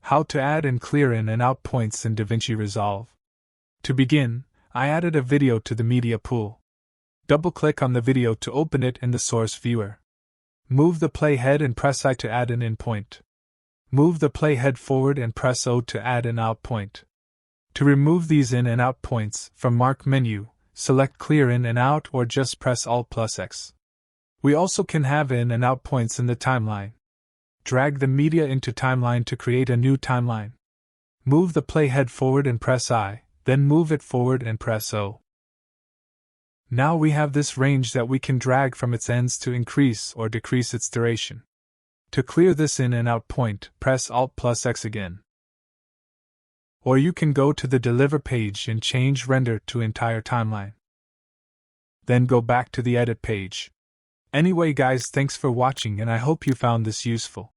How to add and clear in and out points in DaVinci Resolve. To begin, I added a video to the media pool. Double-click on the video to open it in the source viewer. Move the playhead and press I to add an in point. Move the playhead forward and press O to add an out point. To remove these in and out points, from Mark menu, select Clear in and out or just press Alt+X. We also can have in and out points in the timeline. Drag the media into timeline to create a new timeline. Move the playhead forward and press I, then move it forward and press O. Now we have this range that we can drag from its ends to increase or decrease its duration. To clear this in and out point, press Alt+X again. Or you can go to the Deliver page and change Render to entire timeline. Then go back to the Edit page. Anyway guys, thanks for watching and I hope you found this useful.